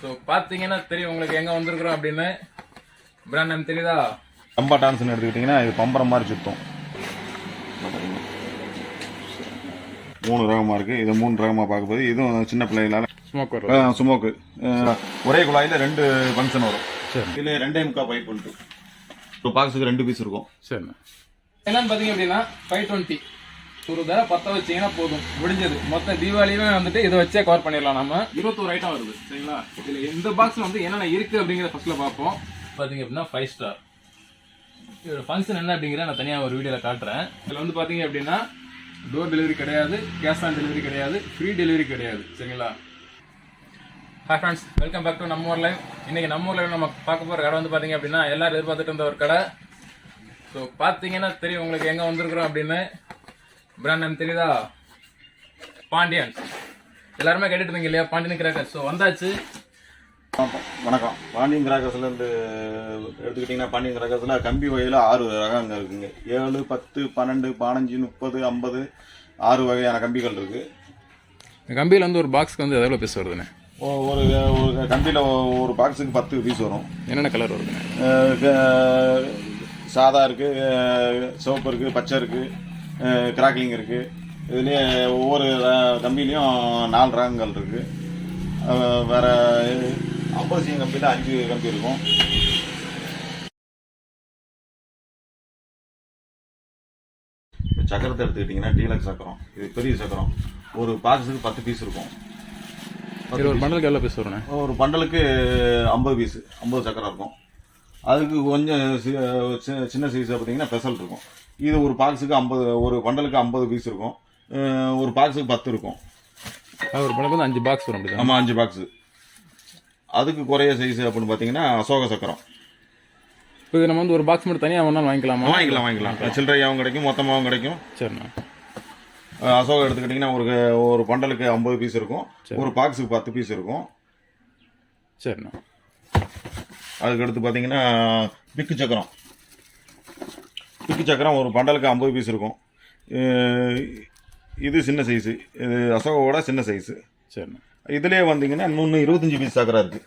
So பார்த்தீங்கன்னா தெரியும் உங்களுக்கு எங்கே வந்திருக்கிறோம் அப்படின்னு. பிராண்ட் நேம் தெரியுதா? ரம்பா டான்ஸ்னு எடுத்துக்கிட்டிங்கன்னா இது பம்பரம் மாதிரி சுத்தம். 3 ரகமாக இருக்குது. இது 3 ரகமாக பார்க்கும்போது இதுவும் சின்ன பிள்ளைகளால் ஸ்மோக்கு ஒரே குழாயில் 2 ஃபங்க்ஷன் வரும். சரி, இதில் 2.25 பைப் பண்ணிட்டு ஒரு பாக்ஸுக்கு 2 பீஸ் இருக்கும். சரிண்ணா. என்னன்னு பார்த்தீங்க அப்படின்னா 520 ஒரு தடவை பற்ற வச்சிங்கன்னா போதும், முடிஞ்சது. மொத்த தீபாவளியுமே வந்துட்டு இதை வச்சே கவர் பண்ணிடலாம். நம்ம 21 ஐட்டம் வருது சரிங்களா. இதில் இந்த பாக்ஸில் வந்து என்னென்ன இருக்குது அப்படிங்கிறத ஃபர்ஸ்ட்டில் பார்ப்போம். பார்த்தீங்க அப்படின்னா 5 ஸ்டார் இதோட ஃபங்க்ஷன் என்ன அப்படிங்கிற நான் தனியாக ஒரு வீடியோவில் காட்டுறேன். இதில் வந்து பார்த்தீங்க அப்படின்னா டோர் டெலிவரி கிடையாது, கேஷ் ஆன் டெலிவரி கிடையாது, ஃப்ரீ டெலிவரி கிடையாது சரிங்களா. Hi friends, welcome back to நம்ம ஊர் லைவ். இன்றைக்கி நம்ம ஊர் லைவ் நம்ம பார்க்க போகிற கடை வந்து பார்த்தீங்க அப்படின்னா எல்லாரும் எதிர்பார்த்துட்டு இருந்த ஒரு கடை. ஸோ பார்த்தீங்கன்னா தெரியும் உங்களுக்கு எங்கே வந்திருக்கிறோம் அப்படின்னு. பிராண்ட் நேம் தெரியுதா? பாண்டியன்ஸ். எல்லாருமே கேட்டுட்டு இருந்தீங்க இல்லையா, பாண்டியன் கிராக்கர்ஸ். ஸோ வந்தாச்சு. வணக்கம். பாண்டியன் கிராக்கர்ஸ்லேருந்து எடுத்துக்கிட்டிங்கன்னா பாண்டியன் கிராக்கர்ஸில் கம்பி வகையில் 6 ரகங்க இருக்குங்க. 7, 10, 12, 15, 30, 50 6 வகையான கம்பிகள் இருக்குது. இந்த கம்பியில் வந்து ஒரு பாக்ஸ்க்கு வந்து எவ்வளோ பீஸ் வருதுண்ணே? ஒரு கம்பியில் ஒரு பாக்ஸுக்கு 10 பீஸ் வரும். என்னென்ன கலர் வருதுண்ணே? சாதா இருக்குது, சிவப்பு இருக்குது, பச்சை இருக்குது, கிராக்லிங் இருக்குது. இதுலேயே ஒவ்வொரு கம்பிலையும் 4 ரகங்கள் இருக்குது. வேறு 50 சிஎம் கம்பியில் 5 கம்பி இருக்கும். சக்கரத்தை எடுத்துக்கிட்டிங்கன்னா டீலக்ஸ் சக்கரம், இது பெரிய சக்கரம். ஒரு பாக்ஸுக்கு 10 பீஸ் இருக்கும். ஒரு பண்டலுக்கு எவ்வளோ பீஸ் வரும்ண்ணே? ஒரு பண்டலுக்கு 50 பீஸ், 50 சக்கரம் இருக்கும். அதுக்கு கொஞ்சம் சின்ன சைஸ் பார்த்தீங்கன்னா ஸ்பெஷல் இருக்கும். இது ஒரு பாக்ஸுக்கு 50, ஒரு பண்டலுக்கு 50 பீஸ் இருக்கும். ஒரு பாக்ஸுக்கு 10 இருக்கும். ஒரு பண்டலுக்கு வந்து 5 பாக்ஸ் வரும். அப்படி? ஆமாம், 5 பாக்ஸு. அதுக்கு குறைய சைஸ் அப்படின்னு பார்த்தீங்கன்னா அசோக சக்கரம். இப்போ இது நம்ம வந்து ஒரு பாக்ஸ் மட்டும் தனியாக வேணாலும் வாங்கிக்கலாமா? வாங்கிக்கலாம். சில்லறையாகவும் கிடைக்கும், மொத்தமாகவும் கிடைக்கும். சரிண்ணா. அசோகம் எடுத்துக்கிட்டிங்கன்னா ஒரு பண்டலுக்கு 50 பீஸ் இருக்கும். ஒரு பாக்ஸுக்கு 10 பீஸ் இருக்கும். சரிண்ணா. அதுக்கு அடுத்து பார்த்தீங்கன்னா பிக்கு சக்கரம். பிக்கு சக்கரம் ஒரு பண்டலுக்கு 50 பீஸ் இருக்கும். இது சின்ன சைஸு, இது அசோகோட சின்ன சைஸு. சரிண்ணா. இதுலேயே வந்தீங்கன்னா இன்னொன்று 25 பீஸ் சக்கரம் இருக்குது.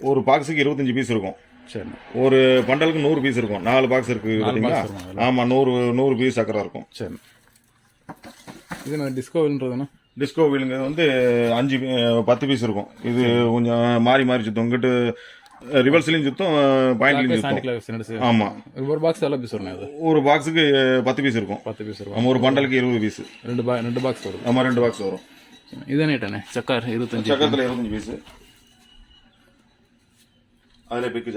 ஒரு பாக்ஸுக்கு 25 பீஸ் இருக்கும். சரிண்ணா. ஒரு பண்டலுக்கு 100 பீஸ் இருக்கும். 4 பாக்ஸ் இருக்குது பார்த்தீங்களா? ஆமாம், 100 பீஸ் சக்கரம் இருக்கும். சரி. இது நான் டிஸ்கோவில்ன்றதுண்ணா? டிஸ்கோ வீலுங்க வந்து 10 பீஸ் இருக்கும். இது கொஞ்சம் மாறி சுத்தம். இங்கிட்டு ரிவர்ஸ்லையும் சுத்தம், பாயிண்ட்லையும் சுத்தம். ஆமாம். ஒரு பாக்ஸ் எவ்வளோ பீஸ் வரும்? அது ஒரு பாக்ஸுக்கு 10 பீஸ் இருக்கும். 10 பீஸ் இருக்கும். ஆமாம், ஒரு பண்டலுக்கு 20 பீஸ். 2 பாக்ஸ் வரும். ஆமாம், 2 பாக்ஸ் வரும். இதுதானே சக்கர் 25 சக்கரத்தில் 25 பீஸ். அதில் பிக்கு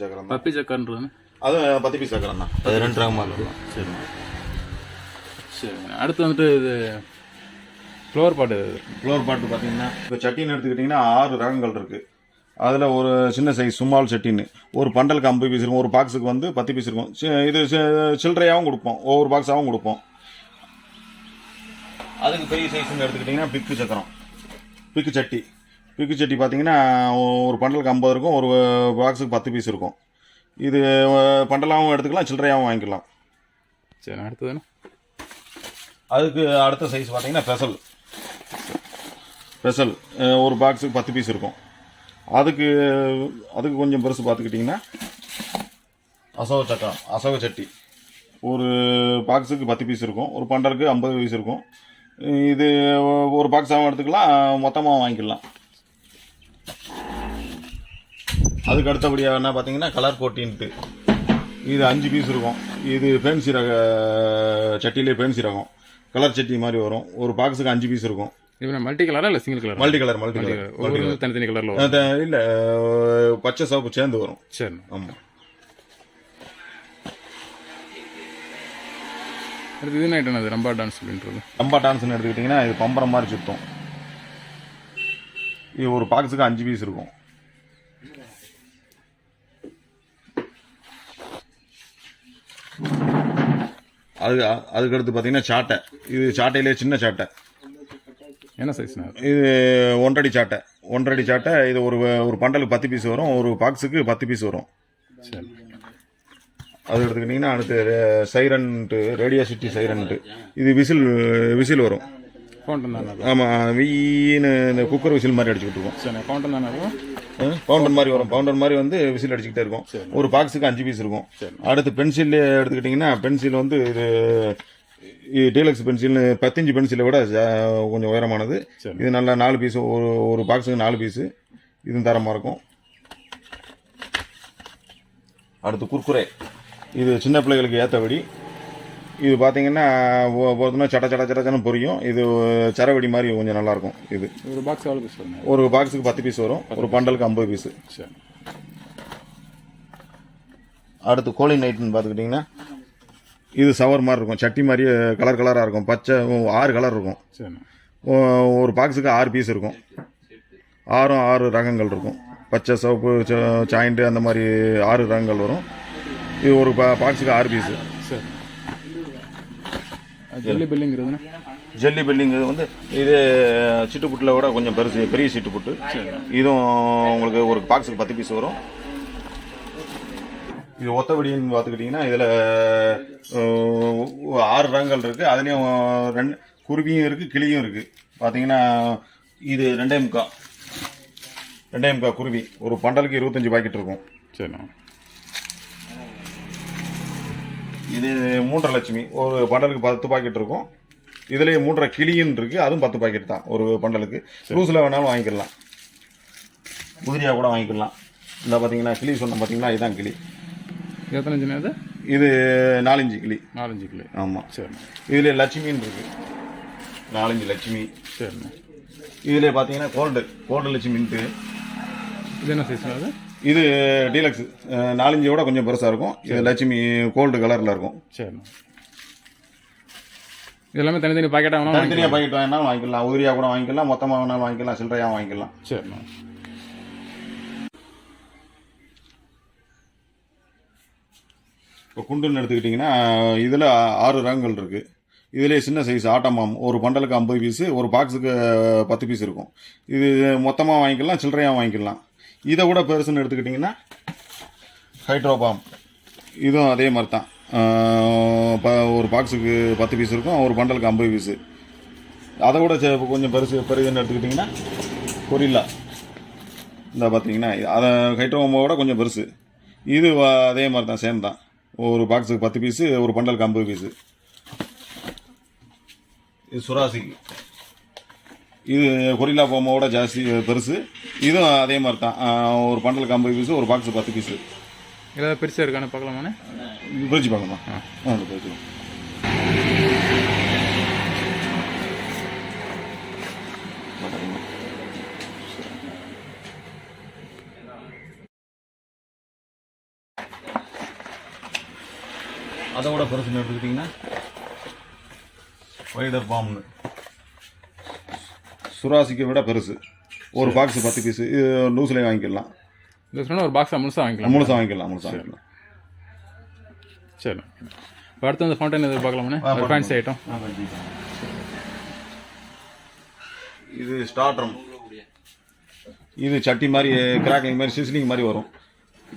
சக்கரம், பப்பி சக்கரன்றது அது 10 பீஸ் சக்கரம் தான். அது 2 ரகமாக இருக்கும். சரி சரி. அடுத்து வந்துட்டு இது ஃப்ளோர் பாட்டு. ஃப்ளோர் பாட்டு பார்த்தீங்கன்னா இப்போ சட்டின்னு எடுத்துக்கிட்டிங்கன்னா 6 ரகங்கள் இருக்குது. அதில் ஒரு சின்ன சைஸ் சும்மால் சட்டின்னு ஒரு பண்டலுக்கு 50 பீஸ் இருக்கும். ஒரு பாக்ஸுக்கு வந்து 10 பீஸ் இருக்கும். இது சில்லறையாகவும் கொடுப்போம், ஒவ்வொரு பாக்ஸாகவும் கொடுப்போம். அதுக்கு பெரிய சைஸ்ன்னு எடுத்துக்கிட்டிங்கன்னா பிக்கு சக்கரம், பிக்கு சட்டி பார்த்தீங்கன்னா ஒரு பண்டலுக்கு 50 இருக்கும். ஒரு பாக்ஸுக்கு 10 பீஸ் இருக்கும். இது பண்டலாகவும் எடுத்துக்கலாம், சில்லறையாகவும் வாங்கிக்கலாம். சரி. அடுத்ததுன்னா அதுக்கு அடுத்த சைஸ் பார்த்தீங்கன்னா ஸ்பெஷல் ஒரு பாக்ஸுக்கு 10 பீஸ் இருக்கும். அதுக்கு கொஞ்சம் பெருசு பார்த்துக்கிட்டிங்கன்னா அசோக சட்டி ஒரு பாக்ஸுக்கு 10 பீஸ் இருக்கும். ஒரு பண்டலுக்கு 50 பீஸ் இருக்கும். இது ஒரு பாக்ஸாகவும் எடுத்துக்கலாம், மொத்தமாக வாங்கிக்கலாம். அதுக்கு அடுத்தபடியாக என்ன பார்த்தீங்கன்னா கலர் போட்டின்ட்டு இது 5 பீஸ் இருக்கும். இது ஃபேன்சி ரக சட்டியிலே ஃபேன்சி ரகம் கலர் சட்டி மாதிரி வரும். ஒரு பாக்ஸுக்கு 5 பீஸ் இருக்கும். இப்போ மல்டி கலரா இல்லை சிங்கிள் கலர்? மல்டி கலர் தனித்தனி கலரில் இல்லை, பச்சை சிவப்பு சேர்ந்து வரும். சரி. ஆமாம். அடுத்து இது என்ன ரம்பா டான்ஸ் அப்படின்றது? ரம்பா டான்ஸ்னு எடுத்துக்கிட்டிங்கன்னா இது பம்பரம் மாதிரி சுத்தம். இது ஒரு பாக்ஸுக்கு 5 பீஸ் இருக்கும். அதுக்கு அடுத்து பார்த்தீங்கன்னா சாட்டை. இது சாட்டையிலே சின்ன சாட்டை. என்ன சைஸ்னா? இது 1 அடி சாட்டை. 1 அடி சாட்டை. இது ஒரு பண்டலுக்கு 10 பீஸ் வரும். ஒரு பாக்ஸுக்கு 10 பீஸ் வரும். சரி. அது எடுத்துக்கிட்டிங்கன்னா அடுத்து சைரன்ட்டு, ரேடியோ சிட்டி சைரன்ட்டு. இது விசில் வரும். ஃபவுண்டன் தானே அது? ஆமாம், வீன்னு இந்த குக்கர் விசில் மாதிரி அடிச்சுக்கிட்டு இருக்கோம். சரி, ஃபவுண்டன் தானே அது? பவுண்டர் மாதிரி வரும். பவுண்டர் மாதிரி வந்து விசில் அடிச்சுக்கிட்டே இருக்கும். ஒரு பாக்ஸுக்கு 5 பீஸ் இருக்கும். அடுத்து பென்சில் எடுத்துக்கிட்டிங்கன்னா, பென்சில் வந்து இது டீலக்ஸ் பென்சில்னு 15 பென்சிலை விட கொஞ்சம் உயரமானது. இது நல்லா 4 பீஸு, ஒரு பாக்ஸுக்கு 4 பீஸு. இதுவும் தரமாக இருக்கும். அடுத்து குர்குரே, இது சின்ன பிள்ளைகளுக்கு ஏற்றபடி. இது பார்த்தீங்கன்னா போதுன்னா சட்டன்னு பொரியும். இது சரவெடி மாதிரி கொஞ்சம் நல்லாயிருக்கும். இது ஒரு பாக்ஸ் எவ்வளோ பீஸ் வரும்? ஒரு பாக்ஸுக்கு 10 பீஸ் வரும். ஒரு பண்டலுக்கு 50 பீஸு. சரி. அடுத்து கோழி நைட்டுன்னு பார்த்துக்கிட்டிங்கன்னா, இது சவர் மாதிரி இருக்கும். சட்டி மாதிரி கலராக இருக்கும். பச்சை 6 கலர் இருக்கும். சரி. ஒரு பாக்ஸுக்கு 6 பீஸ் இருக்கும். 6 ரகங்கள் இருக்கும். பச்சை, சிவப்பு, சாயிண்ட்டு அந்த மாதிரி 6 ரகங்கள் வரும். இது ஒரு பாக்ஸுக்கு 6 பீஸு. சரி. ஜெல்லி பில்லிங்கிறது? ஜெல்லி பில்லிங் வந்து இது சிட்டுப்புட்டில் விட கொஞ்சம் பெரிய சிட்டுப்புட்டு. இதுவும் உங்களுக்கு ஒரு பாக்ஸுக்கு 10 பீஸ் வரும். இது ஒத்தபடின்னு பார்த்துக்கிட்டிங்கன்னா, இதில் 6 ரகங்கள் இருக்குது. அதுலேயும் 2 குருவியும் இருக்குது, கிளியும் இருக்குது. பார்த்தீங்கன்னா இது 2.25 குருவி. ஒரு பண்டலுக்கு 25 பாக்கெட் இருக்கும். சரி. இது 3.5 லட்சுமி. ஒரு பண்டலுக்கு 10 பாக்கெட் இருக்கும். இதுலேயே 3.5 கிளின்னு இருக்குது. அதுவும் 10 பாக்கெட் தான் ஒரு பண்டலுக்கு. லூஸில் வேணாலும் வாங்கிக்கலாம், உதிரியாக கூட வாங்கிக்கலாம். இந்த பார்த்தீங்கன்னா கிளி சொன்ன பார்த்தீங்கன்னா, இதுதான் கிளி. எத்தனை இன்ச்சு அது? இது 4 கிளி. 4 கிளி. ஆமாம். சரி. இதில் லட்சுமின்னு இருக்குது. 4 லட்சுமி. சரி. இதில் பார்த்தீங்கன்னா கோல்டு லட்சுமின்ட்டு. இது என்ன சைஸ் அது? இது டீலக்ஸ் 4 விட கொஞ்சம் பெருசாக இருக்கும். இது லட்சுமி கோல்டு கலரில் இருக்கும். சரி. இது எல்லாமே தனித்தனி பாக்கெட்டாக வேணாலும் தனித்தனியாக பாக்கெட் வேணாலும் வாங்கிக்கலாம், உதிரியாக கூட வாங்கிக்கலாம், மொத்தமாக வேணாலும் வாங்கிக்கலாம், சில்லறையாக வாங்கிக்கலாம். சரி. இப்போ குண்டுன்னு எடுத்துக்கிட்டிங்கன்னா, இதில் 6 ரகங்கள் இருக்குது. இதிலே சின்ன சைஸ் ஆட்டமாம். ஒரு பண்டலுக்கு 50 பீஸு, ஒரு பாக்ஸுக்கு 10 பீஸ் இருக்கும். இது மொத்தமாக வாங்கிக்கலாம், சில்லறையாக வாங்கிக்கலாம். இதை விட பெருசுன்னு எடுத்துக்கிட்டிங்கன்னா ஹைட்ரோபாம். இதுவும் அதே மாதிரி தான். ஒரு பாக்ஸுக்கு 10 பீஸ் இருக்கும், ஒரு பண்டலுக்கு 50 பீஸு. அதை விட கொஞ்சம் பெருசுன்னு எடுத்துக்கிட்டிங்கன்னா கொரில்லா. இந்த பார்த்தீங்கன்னா அதை ஹைட்ரோபாமோட கொஞ்சம் பெருசு. இது அதே மாதிரி தான், சேம் தான். ஒரு பாக்ஸுக்கு 10 பீஸு, ஒரு பண்டலுக்கு 50 பீஸு. இது சுராசிக்கு. இது கொரில்லா பாம்போட ஜாஸ்தி பெருசு. இதுவும் அதே மாதிரி தான். ஒரு பண்டலுக்கு 50 பீஸு, ஒரு பாக்ஸு 10 பீஸு. ஏதாவது பெருசாக இருக்கானே பார்க்கலாமாண்ணே? பிரிச்சு பார்க்கலாமா? பிரிச்சு. அதோட பெருசுன்னு எடுத்துக்கிட்டிங்கன்னா வைடர் பாம்னு. சுராசிக்கை விட பெருசு. ஒரு பாக்ஸ் 10 பீஸு. இது லூஸ்லேயே வாங்கிக்கலாம். லூஸ்னா ஒரு பாக்ஸாக முழுசாக வாங்கிக்கலாம். முழுசாக வாங்கிக்கலாம். சரி. இப்போ அடுத்து வந்து ஃபவுண்டன் எது பார்க்கலாமாண்ணே? Fancy item. இது ஸ்டார்ட்ரம். இது சட்டி மாதிரி கிராக்கிங் மாதிரி சிஸ்லிங் மாதிரி வரும்.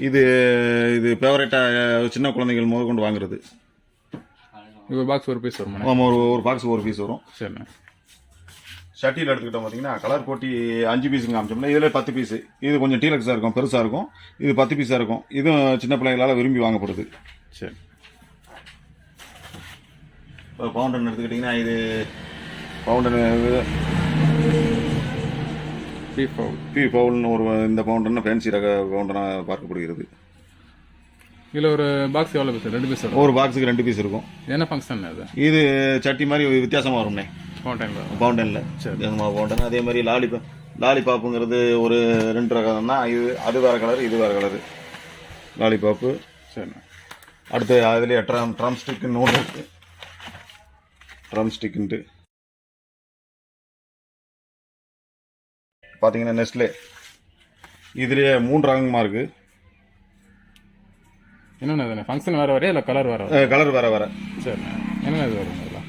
இது ஃபேவரட்டாக சின்ன குழந்தைகள் முதல் கொண்டு வாங்குறது. ஒரு பாக்ஸ் ஒரு பீஸ் வரும். ஆமாம், ஒரு பாக்ஸ் ஒரு பீஸ் வரும். சரிண்ணே. சட்டியில் எடுத்துக்கிட்டோம் பார்த்தீங்கன்னா, கலர் போட்டி 5 பீஸுங்க காமிச்சோம்னா, இதில் 10 பீஸு. இது கொஞ்சம் டீலக்ஸாக இருக்கும், பெருசாக இருக்கும். இது 10 பீஸாக இருக்கும். இதுவும் சின்ன பிள்ளைகளால் விரும்பி வாங்கப்படுது. சரி. இப்போ பவுண்டன் எடுத்துக்கிட்டிங்கன்னா, இது பவுண்டன் பி பவுல்னு இந்த பவுண்டர்னு ஃபேன்சி ரக பவுண்டனாக பார்க்கப்படுகிறது. இதில் ஒரு பாக்ஸ் எவ்வளோ பீஸ்? 2 பீஸ் வரும். ஒரு பாக்ஸுக்கு 2 பீஸ் இருக்கும். என்ன ஃபங்க்ஷன் அது? இது சட்டி மாதிரி வித்தியாசமாக வரும்ண்ணே. பவுண்டனில். சரி. பவுண்டன் அதே மாதிரி லாலிபாப்புங்கிறது ஒரு 2 ரகம் தான். அது வேறு கலர், இது வேறு கலரு. லாலிபாப்பு. சரி. அடுத்து அதுலேயே ட்ரம் ஸ்டிக்குன்னு ஒன்று இருக்குது. ட்ரம் ஸ்டிக்குன்ட்டு பார்த்தீங்கன்னா நெஸ்லே. இதுலேயே 3 ரகமாக இருக்குது. என்னென்ன ஃபங்க்ஷன் வேறு வரையா இல்லை கலர் வேறு? கலர் வேறு வேறு. சரி. என்னென்ன இது வரும்? இதெல்லாம்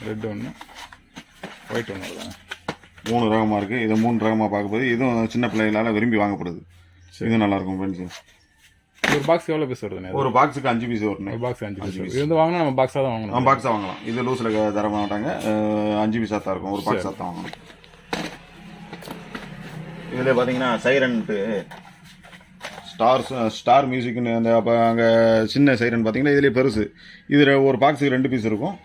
ரெட் ஒன்று, ஒயிட் ஒன்று வருது. 3 ரகமாக இருக்குது. இது 3 ரகமாக பார்க்கும்போது இதுவும் சின்ன பிள்ளைகளால் விரும்பி வாங்கப்படுது. இதுவும் நல்லாயிருக்கும் ஃப்ரெண்ட்ஸு. ஒரு பாக்ஸ் எவ்வளோ பீஸ் வருதுண்ணே? ஒரு பாக்ஸுக்கு 5 பீஸ் வரும். ஒரு பாக்ஸ் 5 பீஸ். இது வந்து வாங்கினா நம்ம பாக்ஸாக தான் வாங்கணும். பாக்ஸாக வாங்கலாம். இது லூஸில் தர மாட்டாங்க. 5 பீஸாக தான் இருக்கும். ஒரு பாக்ஸாக தான் வாங்கணும். இதில் பார்த்தீங்கன்னா சைரன்ட்டு ஸ்டார் மியூசிக்னு அந்த அப்போ அங்கே சின்ன சைரன் பார்த்தீங்கன்னா இதுலேயே பெருசு. இதில் ஒரு பாக்ஸுக்கு 2 பீஸ் இருக்கும்.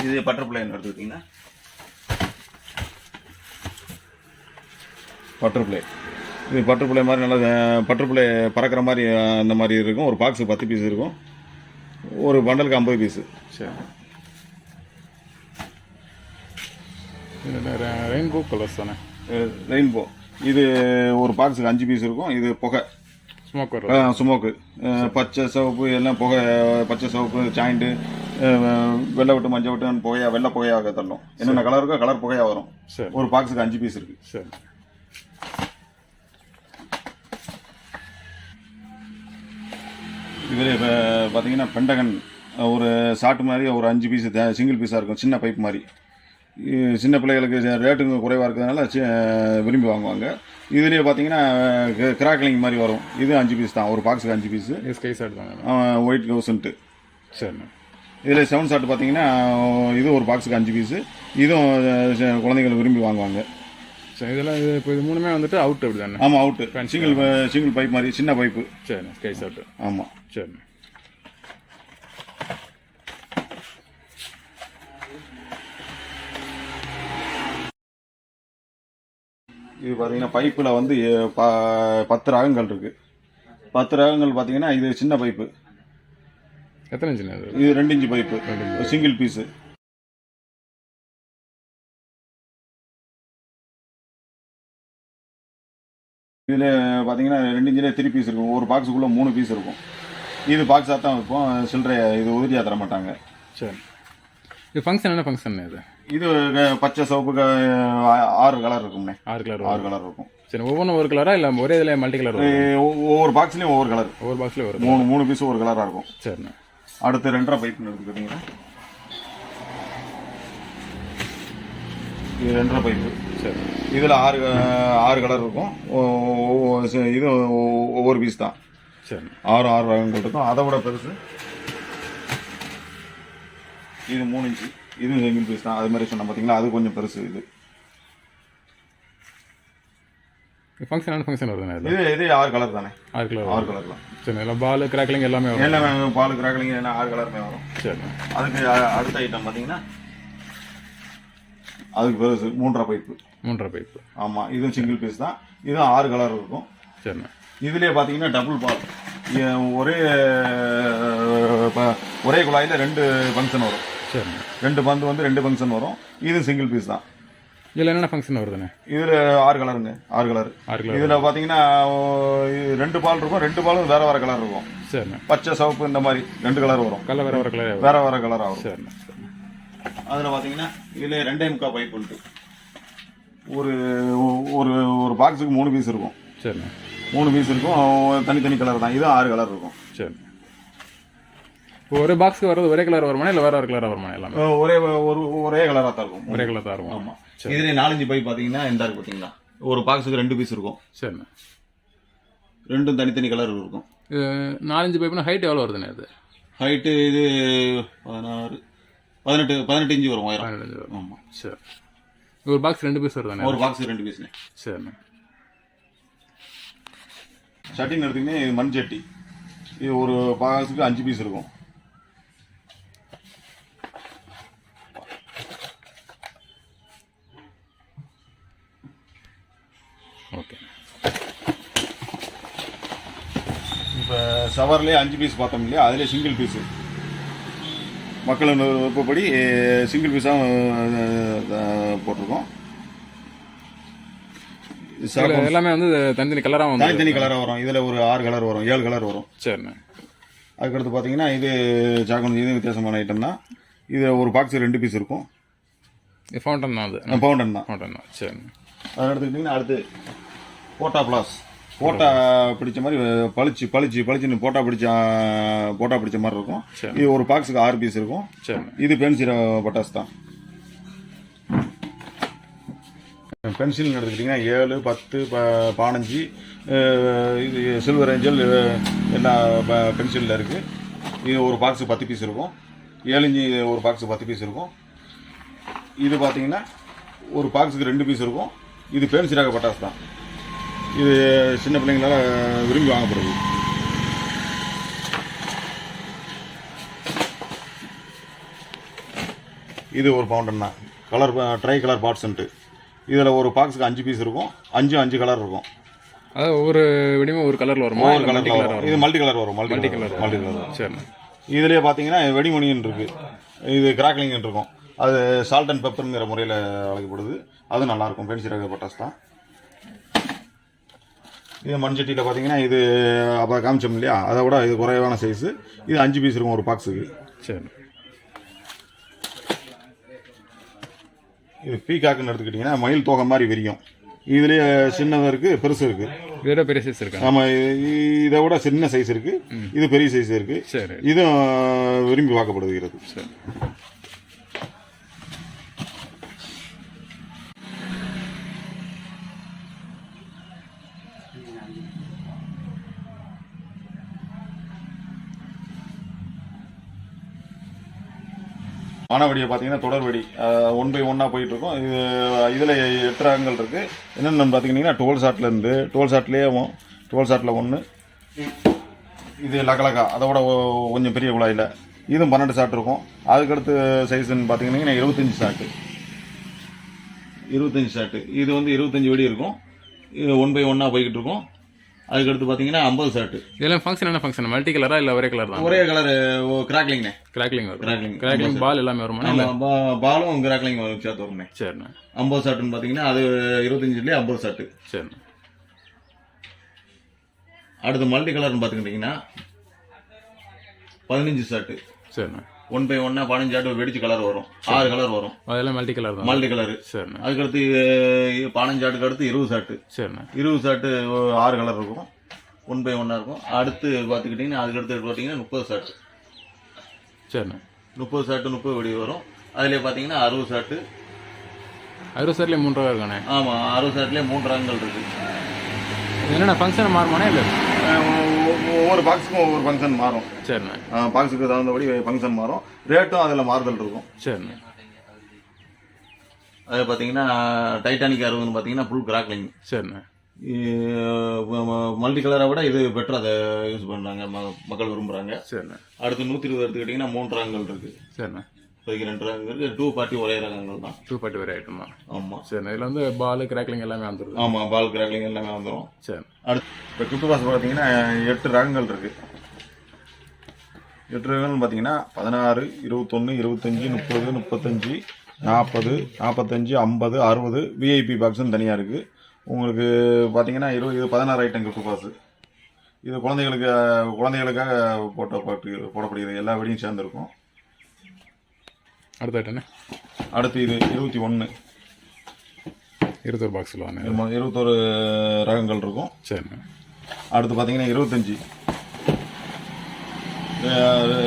இது பட்டர்ஃப்ளைன்னு எடுத்துக்கிட்டிங்கன்னா பட்டர்ஃப்ளை. இது பட்டர்ஃப்ளை மாதிரி நல்லா பட்டர்ஃப்ளை பறக்கிற மாதிரி அந்த மாதிரி இருக்கும். ஒரு பாக்ஸுக்கு 10 பீஸ் இருக்கும். ஒரு பண்டலுக்கு 50 பீஸு. சரி. ரெயின்போ கலர்ஸ் தானே? ரெயின்போ. இது ஒரு பாக்ஸுக்கு 5 பீஸ் இருக்கும். இது புகை ஸ்மோக்கு பச்சை சிவப்பு எல்லாம் புகை. பச்சை சிவப்பு ஜாயிண்ட்டு வெள்ளை விட்டு மஞ்சள் விட்டு புகையா வெள்ளை புகையாக தள்ளும். என்னென்ன கலர் இருக்கோ கலர் புகையா வரும். ஒரு பாக்ஸுக்கு 5 பீஸ் இருக்கு. சரி. இதில் இப்போ பார்த்தீங்கன்னா பெண்டகன் ஒரு ஷார்ட் மாதிரி ஒரு 5 பீஸ் சிங்கிள் பீஸாக இருக்கும். சின்ன பைப் மாதிரி. சின்ன பிள்ளைகளுக்கு ரேட்டுங்க குறைவாக இருக்கிறதுனால விரும்பி வாங்குவாங்க. இதுலேயே பார்த்தீங்கன்னா கிராக்லிங் மாதிரி வரும். இது 5 பீஸ் தான். ஒரு பாக்ஸுக்கு 5 பீஸு. ஸ்கை ஷாட் தான். ஒயிட் கவுசன்ட்டு. சரி. இதில் 7 ஷாட் பார்த்தீங்கன்னா இது ஒரு பாக்ஸுக்கு 5 பீஸு. இதுவும் குழந்தைகள் விரும்பி வாங்குவாங்க. சரி. இதெல்லாம் இப்போ இது மூணுமே வந்துட்டு அவுட் அப்படி தானே? ஆமாம், அவுட்டு. சிங்கிள் பைப் மாதிரி சின்ன பைப்பு. சரி. Sky shot. ஆமாம். சரி. இது பார்த்தீங்கன்னா பைப்பில் வந்து 10 ரகங்கள் இருக்குது. 10 ரகங்கள் பார்த்தீங்கன்னா இது சின்ன பைப்பு. எத்தனை இன்ச்சு? இது 2 இன்ச்சு பைப்பு. Single piece. இதில் பார்த்தீங்கன்னா 2 இன்ச்சிலே 3 பீஸ் இருக்கும். ஒரு பாக்ஸுக்குள்ளே 3 பீஸ் இருக்கும். இது பாக்ஸாக தான் வைப்போம். சில்லறை இது உதிரியாக தர மாட்டாங்க. சரி. இது ஃபங்க்ஷன் என்ன ஃபங்க்ஷன் இது? இது பச்சை சிவப்புக்கு 6 கலர் இருக்கும்ண்ணே. 6 கலர் இருக்கும். சரி. ஒவ்வொன்றும் ஒரு கலரா இல்லை ஒரே இதில் மல்டி கலர்? ஒவ்வொரு பாக்ஸ்லேயும் ஒவ்வொரு கலர். ஒவ்வொரு பாக்ஸ்லேயும் ஒரு 3 பீஸ் ஒரு கலராக இருக்கும். சரிண்ணா. அடுத்து 2.5 பைப்புன்னு எடுத்துக்கிட்டிங்கன்னா இது 2.5 பைப்பு. சரி. இதில் 6 கலர் இருக்கும். இது ஒவ்வொரு பீஸ் தான். சரி. 6 ரகங்கள் இருக்கும். அதை விட பெருசு இது 3 இன்ச்சு. இது சிங்கிள் பீஸ் தான். அது மாதிரி சொன்ன பார்த்தீங்களா, அது கொஞ்சம் பெருசு. இது ஃபங்க்ஷன் என்ன ஃபங்க்ஷன் வருதுண்ணா? இது 6 கலர் தானே? 6 கலர் தான். சரி. எல்லாம் பால் கிராக்லிங் எல்லாமே வரும். எல்லாமே பால் கிராக்லிங் எல்லாம் 6 கலருமே வரும். சரி. அதுக்கு அடுத்த ஐட்டம் பார்த்தீங்கன்னா அதுக்கு பெருசு 3.5 பைப்பு. 3.5 பைப்பு. ஆமாம். இதுவும் சிங்கிள் பீஸ் தான். இதுவும் 6 கலர் இருக்கும். சரிண்ணா. இதுலேயே பார்த்தீங்கன்னா டபுள் பால். ஒரே குழாயில் 2 ஃபங்க்ஷன் வரும். சரி. 2 பந்து வந்து 2 ஃபங்க்ஷன் வரும். இது சிங்கிள் பீஸ் தான். இதில் என்னென்ன ஃபங்க்ஷன் வருதுண்ணே? இதில் 6 கலருங்க. 6 கலர். இதில் பார்த்தீங்கன்னா 2 பால் இருக்கும். 2 பாலும் வேற வேற கலர் இருக்கும். சரிண்ணா. பச்சை சிவப்பு இந்த மாதிரி 2 கலர் வரும். கலர் வேற வேற கலர் வேற வேற கலர் ஆகும். சரிண்ணா. அதில் பார்த்தீங்கன்னா இதில் 2.25 பைப் உண்டு. ஒரு ஒரு ஒரு பாக்ஸுக்கு 3 பீஸ் இருக்கும். சரிண்ணா. 3 பீஸ் இருக்கும். தனித்தனி கலர் தான். இது 6 கலர் இருக்கும். சரி. ஒரு பாக்ஸ்க்கு வர்றது ஒரே கலர் வருமா இல்லை வேற ஒரு கலராக வருமா? எல்லாமே ஒரே கலராக தான் இருக்கும். ஒரே கலர் தான் இருக்கும். ஆமாம். இதுலேயே 4-5 பைப் பார்த்தீங்கன்னா இந்த இருக்கு பார்த்தீங்களா, ஒரு பாக்ஸுக்கு 2 பீஸ் இருக்கும். சரிண்ணா. 2 தனித்தனி கலர் இருக்கும். 4-5 பைப்புனா ஹைட் எவ்வளோ வருதுண்ணே? அது ஹைட்டு இது 18 இன்ச்சு வரும். 18 வரும். ஆமாம். சரி. ஒரு பாக்ஸ் 2 பீஸ் வருதுண்ணே? ஒரு பாக்ஸுக்கு 2 பீஸ்ண்ணே. சரிண்ணா. சட்டின்னு எடுத்தீங்கன்னா இது மண் சட்டி. இது ஒரு பாக்ஸுக்கு 5 பீஸ் இருக்கும். ஓகே. இப்போ ஷவர்லேயே 5 பீஸ் பார்த்தோம் இல்லையா, அதிலே சிங்கிள் பீஸு மக்கள் விருப்பப்படி சிங்கிள் பீஸாக போட்டிருக்கோம். எல்லாமே வந்து தனித்தனி கலராக வந்து தனித்தனி கலராக வரும். இதில் ஒரு 6 கலர் வரும், 7 கலர் வரும். சரிண்ணா. அதுக்கடுத்து பார்த்தீங்கன்னா இது சாக்கோன். இது வித்தியாசமான ஐட்டம் தான். இது ஒரு பாக்ஸுக்கு 2 பீஸ் இருக்கும். ஃபவுண்டன் தான். அது ஃபவுண்டன் தான். ஃபவுண்டன் தான். சரிண்ணா. அதை எடுத்துக்கிட்டிங்கன்னா அடுத்து போட்டா பிளாஸ். போட்டா பிடிச்ச மாதிரி பளிச்சுன்னு போட்டா பிடிச்ச மாதிரி இருக்கும். இது ஒரு பாக்ஸுக்கு 6 பீஸ் இருக்கும். சரி. இது பென்சில் பட்டாஸ் தான். பென்சில்னு எடுத்துக்கிட்டிங்கன்னா 7, 10, 15 இது சில்வர் ஏஞ்சல் எல்லா பென்சிலில் இருக்குது. இது ஒரு பாக்ஸு 10 பீஸ் இருக்கும். 7 இன்ச்சு ஒரு பாக்ஸு 10 பீஸ் இருக்கும். இது பார்த்தீங்கன்னா ஒரு பாக்ஸுக்கு 2 பீஸ் இருக்கும். இது பேன்சி ரக பட்டாசு தான். இது சின்ன பிள்ளைங்களால விரும்பி வாங்கப்படுது. இது ஒரு பவுண்டன் தான். கலர் ட்ரை கலர் பாட்ஸ்ன்ட்டு. இதில் ஒரு பாக்ஸுக்கு 5 பீஸ் இருக்கும். 5 கலர் இருக்கும். அதாவது ஒவ்வொரு வெடியும் ஒரு கலரில் வரும். ஒவ்வொரு கலரில் வரும். இது மல்டி கலர் வரும். மல்டி கலர் வரும். சரி. இதுலேயே பார்த்தீங்கன்னா வெடிமணின்னு இருக்குது. இது கிராக்லிங் இருக்கும். அது சால்ட் அண்ட் பெப்பருங்கிற முறையில் அழைக்கப்படுது. அது நல்லாயிருக்கும். பேன்சி ரக பட்டாசு தான். இது மண்சட்டியில் பார்த்தீங்கன்னா இது அப்போ காமிச்சோம் இல்லையா, அதை விட இது குறைவான சைஸு. இது 5 பீஸ் இருக்கும் ஒரு பாக்ஸுக்கு. சரி. இது பீகாக்குன்னு எடுத்துக்கிட்டிங்கன்னா மயில் தோகை மாதிரி விரியும். இதுலேயே சின்னதாக இருக்குது, பெருசு இருக்குது. இதோட பெரிய சைஸ் இருக்கு. ஆமாம், இதை விட சின்ன சைஸ் இருக்குது. இது பெரிய சைஸ் இருக்குது. சரி. இதுவும் விரும்பி பார்க்கப்படுகிறது. சரி. வானவெடியை பார்த்தீங்கன்னா தொடர் வெடி 1 by 1 போயிட்டு இருக்கும். இதில் 8 ரகங்கள் இருக்குது. என்னென்னு பார்த்தீங்கன்னா 12 ஷாட்லேருந்து 12 ஷாட்லேயே 12 ஷாட்டில் 1. இது லகலகா அதோட கொஞ்சம் பெரிய குழாயில் இதுவும் 12 ஷாட் இருக்கும். அதுக்கடுத்து சைஸ்ன்னு பார்த்தீங்கன்னா 25 ஷாட்டு. 25 ஷாட்டு இது வந்து 25 வெடி இருக்கும். இது 1 by 1 போய்கிட்டு இருக்கும். அதுக்கடுத்து பார்த்தீங்கன்னா 50 ஷாட்டு. இதெல்லாம் ஃபங்க்ஷன் என்ன ஃபங்க்ஷன்? மல்டி கலரா இல்லை ஒரே கலர் தான்? ஒரே கலர். கிராக்லிங்ண்ணே. கிராக்லிங் பால் எல்லாமே வருமா? பாலும் கிராக்லிங் சேர்த்து வருமே. சரிண்ணா. 50 ஷாட்டுன்னு பார்த்தீங்கன்னா அது 25லேயே 50 ஷாட்டு. சரிண்ணா. அடுத்து மல்டி கலர்னு பார்த்துக்கிட்டிங்கன்னா 15 ஷாட்டு. சரிண்ணா. 1 by 1 15 ஷாட்டு வெடிச்சு கலர் வரும். 6 கலர் வரும். அதெல்லாம் மல்டி கலர் தான். Multi colour. சரிண்ணா. அதுக்கடுத்து 15 ஷாட்டுக்கு அடுத்து 20 ஷாட்டு. சரிண்ணா. 20 ஷாட்டு 6 கலர் இருக்கும். 1 by 1 இருக்கும். அடுத்து பார்த்துக்கிட்டிங்கன்னா அதுக்கடுத்து பார்த்தீங்கன்னா 30 ஷாட்டு. சரிண்ணா. 30 ஷாட்டு 30 வெடி வரும். அதில் பார்த்தீங்கன்னா 60 ஷாட்டு. 60 ஷாட்லேயே 3 ரகம் இருக்கானே? ஆமாம், 60 ஷாட்லேயே 3 ரகங்கள் இருக்குது. என்னென்ன ஃபங்க்ஷன் மாறுமானே? இல்லை, ஒவ்வொரு பாக்ஸுக்கும் ஒவ்வொரு ஃபங்க்ஷன் மாறும். சரிண்ணா. பாக்ஸுக்கு தகுந்தபடி ஃபங்க்ஷன் மாறும். ரேட்டும் அதில் மாறுதல் இருக்கும். சரிண்ணா. அது பார்த்தீங்கன்னா டைட்டானிக் 60 பார்த்தீங்கன்னா ஃபுல் கிராக்லிங். சரிண்ணா. மல்டி கலரை விட இது பெட்டர், அதை யூஸ் பண்ணுறாங்க, மக்கள் விரும்புகிறாங்க. சரிண்ணா. அடுத்து 120 எடுத்துக்கிட்டிங்கன்னா 3 ரகங்கள் இருக்குது. சரிண்ணா. இப்போதைக்கு 2 ரகங்கள் இருக்குது. 2 பார்ட்டி ஒரே ரகங்கள் தான். 2 பார்ட்டி ஒரே ஐட்டம் தான். ஆமாம். சரி. இதில் வந்து பால் கிராக்லிங் எல்லாமே வந்துடும். ஆமாம், பால் கிராக்லிங் எல்லாமே வந்துடும். சரி. அடுத்து இப்போ கிஃப்ட் பாக்ஸ் பார்த்தீங்கன்னா 8 ரகங்கள் இருக்குது. 8 ரகங்கள்னு பார்த்தீங்கன்னா 16, 21, 25, 30, 35, 40, 45, 50, 60 விஐபி பாக்ஸுன்னு தனியாக இருக்குது. உங்களுக்கு பார்த்தீங்கன்னா 16 ஐட்டம் கிஃப்ட் பாக்ஸு. இது குழந்தைகளுக்காக போடப்படுகிறது. எல்லா வெடியும் சேர்ந்துருக்கும். அடுத்த ஐட்டம்ண்ணே. அடுத்து இது 21. 21 பாக்ஸில் வாங்க. 21 ரகங்கள் இருக்கும். சரிண்ணா. அடுத்து பார்த்தீங்கன்னா 25.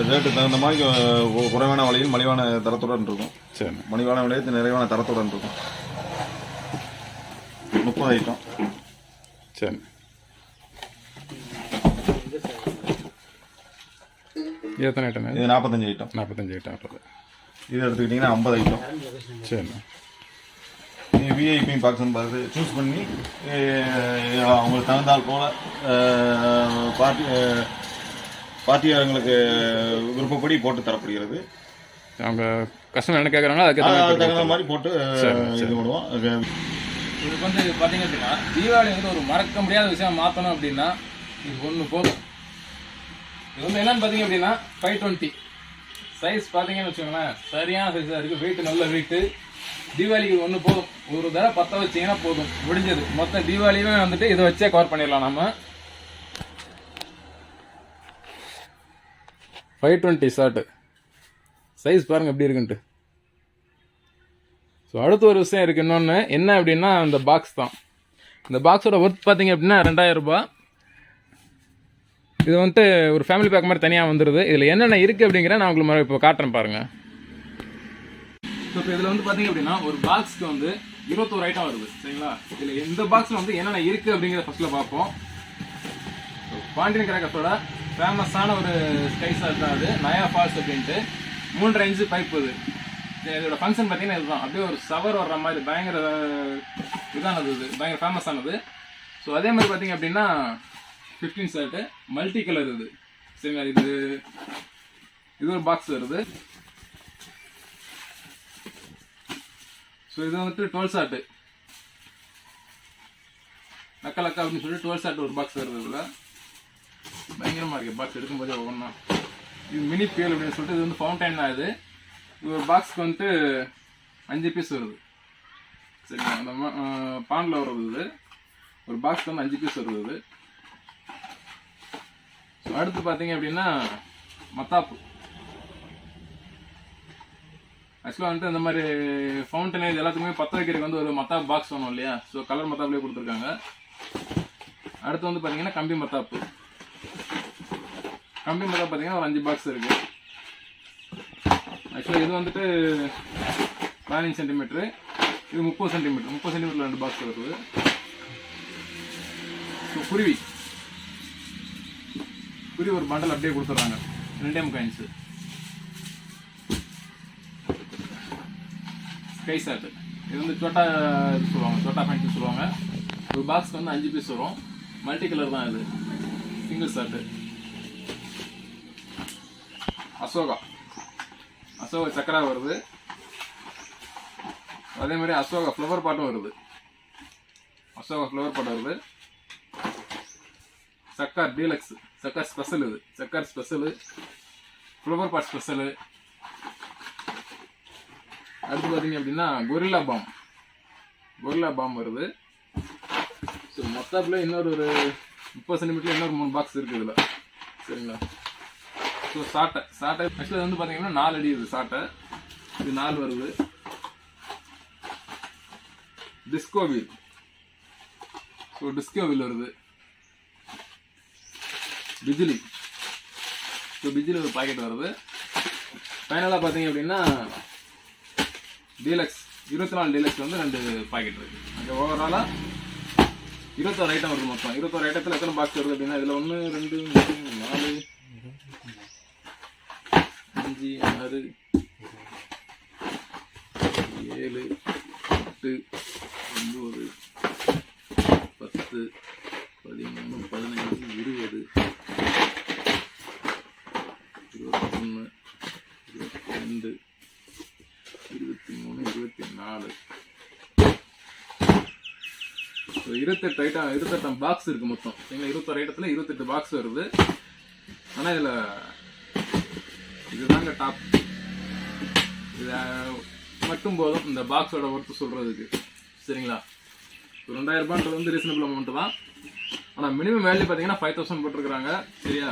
ரேட்டு தகுந்த மாதிரி குறைவான விலையில் மலிவான தரத்துடன் இருக்கும். சரிண்ணா. மலிவான விலையில் நிறைவான தரத்துடன் இருக்கும். 30 ஐட்டம். சரி. இது எத்தனை ஐட்டம்? இது 45 ஐட்டம். 45 ஐட்டம். இது எடுத்துக்கிட்டிங்கன்னா 50 ஐட்டம். சரிண்ணா. விஐபி பாக்ஸ்ன்னு பார்த்து சூஸ் பண்ணி அவங்களுக்கு தகுந்தால் போல் பார்ட்டி அவங்களுக்கு விருப்பப்படி போட்டு தரப்படுகிறது. அவங்க கஸ்டமர் என்ன கேட்குறாங்களோ அதுக்கு தகுந்த மாதிரி போட்டு இது பண்ணுவோம். இதுக்கு வந்து பார்த்தீங்க அப்படின்னா தீபாவளி வந்து ஒரு மறக்க முடியாத விஷயம் மாற்றணும் அப்படின்னா இது ஒன்று போதும். இது வந்து என்னன்னு பார்த்தீங்க அப்படின்னா 520 சைஸ் பார்த்தீங்கன்னு வச்சுக்கோங்களேன், சரியான சைஸாக இருக்குது. வெயிட் நல்ல வெயிட்டு. தீபாவளிக்கு ஒன்று போதும். ஒரு தடவை 10 வச்சிங்கன்னா போதும், முடிஞ்சது. மொத்த தீபாவளியுமே வந்துட்டு இதை வச்சே கவர் பண்ணிடலாம் நம்ம. 520 ஷார்ட்டு சைஸ் பாருங்கள் எப்படி இருக்குன்ட்டு. ஸோ அடுத்த ஒரு விஷயம் இருக்குது. இன்னொன்று என்ன அப்படின்னா இந்த பாக்ஸ் தான். இந்த பாக்ஸோட ஒர்த் பார்த்தீங்க அப்படின்னா 2000 ரூபாய். இது வந்துட்டு ஒரு ஃபேமிலி பேக் மாதிரி தனியாக வந்துடுது. இதில் என்னென்ன இருக்குது அப்படிங்கிற நான் உங்களுக்கு இப்போ காட்டுறேன் பாருங்கள். ஸோ இப்போ இதில் வந்து பார்த்தீங்க அப்படின்னா ஒரு பாக்ஸ்க்கு வந்து 21 ஐட்டம் வருது சரிங்களா. இதுல எந்த பாக்ஸ்ல வந்து என்னென்ன இருக்கு அப்படிங்கறத ஃபர்ஸ்ட்ல பார்ப்போம். பாண்டியன் கிராக்கர்ஸோட ஃபேமஸான ஒரு ஸ்கை ஷாட் தான் அது, நயா ஃபால்ஸ் அப்படின்ட்டு 3.5 இன்ச் பைப் இது. இதோட ஃபங்க்ஷன் பார்த்தீங்கன்னா இதுதான், அப்படியே ஒரு சவர் வர்ற மாதிரி பயங்கர இதானது, இது பயங்கர ஃபேமஸானது. ஸோ அதே மாதிரி பார்த்தீங்க அப்படின்னா 15 ஷாட்டு மல்டி கலர் இது சரிங்களா. இது ஒரு பாக்ஸ் வருது. ஸோ இது வந்துட்டு 12 ஷாட்டு லக்கா அப்படின்னு சொல்லிட்டு 12 ஷாட் ஒரு பாக்ஸ் வருது. இதில் பயங்கரமாக இருக்குது பாக்ஸ் எடுக்கும்போதே ஒவ்வொன்றா. இது மினி பியல் அப்படின்னு சொல்லிட்டு இது வந்து ஃபவுண்டைன் தான். இது ஒரு பாக்ஸ்க்கு வந்துட்டு 5 பீஸ் வருது சரிங்களா. அந்த பாண்டில் வருது இது ஒரு பாக்ஸ்க்கு வந்து 5 பீஸ் வருது இது. ஸோ அடுத்து பார்த்தீங்க அப்படின்னா மத்தாப்பு. ஆக்சுவலாக வந்துட்டு இந்த மாதிரி ஃபவுண்டன் இது எல்லாத்துக்குமே பற்ற வைக்கிறதுக்கு வந்து ஒரு மத்தாப்பு பாக்ஸ் வேணும் இல்லையா. ஸோ கலர் மத்தாப்புலேயே கொடுத்துருக்காங்க. அடுத்து வந்து பார்த்தீங்கன்னா கம்பி மத்தாப்பு. கம்பி மத்தாப்பு பார்த்தீங்கன்னா ஒரு 5 பாக்ஸ் இருக்குது. ஆக்சுவலாக இது வந்துட்டு 15 சென்டிமீட்ரு, இது 30 சென்டிமீட்டர். 30 சென்டிமீட்டர் 2 பாக்ஸ் வருது. ஸோ குருவி ஒரு பண்டல் அப்படியே கொடுத்துட்றாங்க 2 காயின்ஸு. ஸ்கை ஷாட்டு இது வந்து சோட்டா இது சொல்லுவாங்க, சோட்டா பாயிண்ட் சொல்லுவாங்க. ஒரு பாக்ஸ்க்கு வந்து 5 பீஸ் வரும். மல்டி கலர் தான் இது, சிங்கிள் ஷாட்டு. அசோகா சக்கரா வருது. அதே மாதிரி அசோகா ஃப்ளவர் பாட்டும் வருது. சக்கார் டீலக்ஸ், சக்கார் ஸ்பெஷல், இது சக்கார் ஸ்பெஷலு, ஃப்ளவர் பாட் ஸ்பெஷலு. அடுத்து பார்த்தீங்க அப்படின்னா கொரில்லா பாம் வருது. ஸோ மொத்தத்தில் இன்னொரு 30 சென்டிமீட்டர் இன்னொரு 3 பாக்ஸ் இருக்குது இதில் சரிங்களா. ஸோ சாட்டை ஆக்சுவலாக வந்து பார்த்தீங்கன்னா 4 அடி இது சாட்டை. இது 4 வருது. டிஸ்கோ வீல் வருது. பிஜிலி ஒரு பாக்கெட் வருது. ஃபைனலாக பார்த்தீங்க அப்படின்னா டீலக்ஸ் 24 டீலக்ஸ் வந்து 2 பாக்கெட் இருக்குது. அங்கே ஓவராலாக 21 ஐட்டம் வருது. மொத்தம் 21 ஐட்டத்தில் எத்தனை பாக்ஸ் வருது அப்படின்னா இதில் 1 2 3 4 5 6 7 8 9 10 11 15 20 21 22 23 24 28 பாக்ஸ் இருக்கு மொத்தம். 21 ஐட்டத்தில் 28 பாக்ஸ் வருது. ஆனால் இதில் இதுதாங்க டாப். இது மட்டும் போதும் இந்த பாக்ஸோட ஒர்த்து சொல்றதுக்கு சரிங்களா. 2000 ரூபான்றது வந்து ரீசனபிள் அமௌண்ட் தான். ஆனால் மினிமம் வேல்யூ பார்த்தீங்கன்னா 5000 போட்டிருக்கிறாங்க சரியா.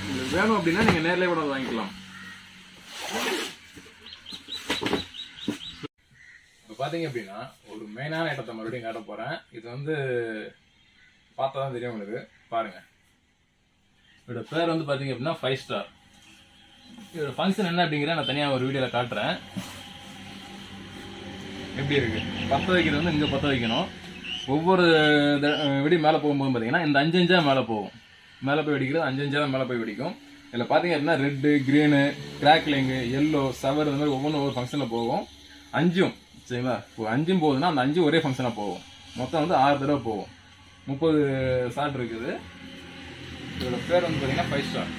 உங்களுக்கு வேணும் அப்படின்னா நீங்கள் நேரிலே கூட வாங்கிக்கலாம். இப்போ பார்த்தீங்க அப்படின்னா ஒரு மெயினான ஐட்டத்தை மறுபடியும் காட்ட போகிறேன். இது வந்து பார்த்தா தான் தெரியும் உங்களுக்கு, பாருங்க. இதோட பேர் வந்து பார்த்தீங்க அப்படின்னா 5 ஸ்டார். இதோட ஃபங்க்ஷன் என்ன அப்படிங்கிற நான் தனியாக ஒரு வீடியோவில் காட்டுறேன். எப்படி இருக்கு பற்ற வைக்கிறது வந்து இங்கே பற்ற வைக்கணும். ஒவ்வொரு வெடி மேலே போகும்போது பார்த்தீங்கன்னா இந்த 5 இன்ச்சாக மேலே போகும். மேலே போய் வெடிக்கிறது 5 இன்ச்சாக தான் மேலே போய் வெடிக்கும். இதில் பார்த்தீங்க அப்படின்னா ரெட்டு, க்ரீனு, கிராக்லிங்கு, எல்லோ, சவர், இந்த மாதிரி ஒவ்வொரு ஃபங்க்ஷனில் போகும். 5ம் சரிங்களா. இப்போ 5ம் போகுதுன்னா அந்த 5 ஒரே ஃபங்க்ஷனாக போகும். மொத்தம் வந்து 6 தடவை போகும். 30 ஷாட் இருக்குது. இதோட பேர் வந்து பார்த்தீங்கன்னா 5 ஸ்டார்.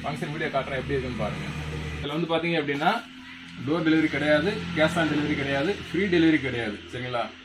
ஃபங்க்ஷன் வீடியோ காட்டுறேன் எப்படி இருக்குன்னு பாருங்கள். இதில் வந்து பார்த்தீங்க அப்படின்னா டோர் டெலிவரி கிடையாது, கேஷ் ஆன் டெலிவரி கிடையாது, ஃப்ரீ டெலிவரி கிடையாது சரிங்களா.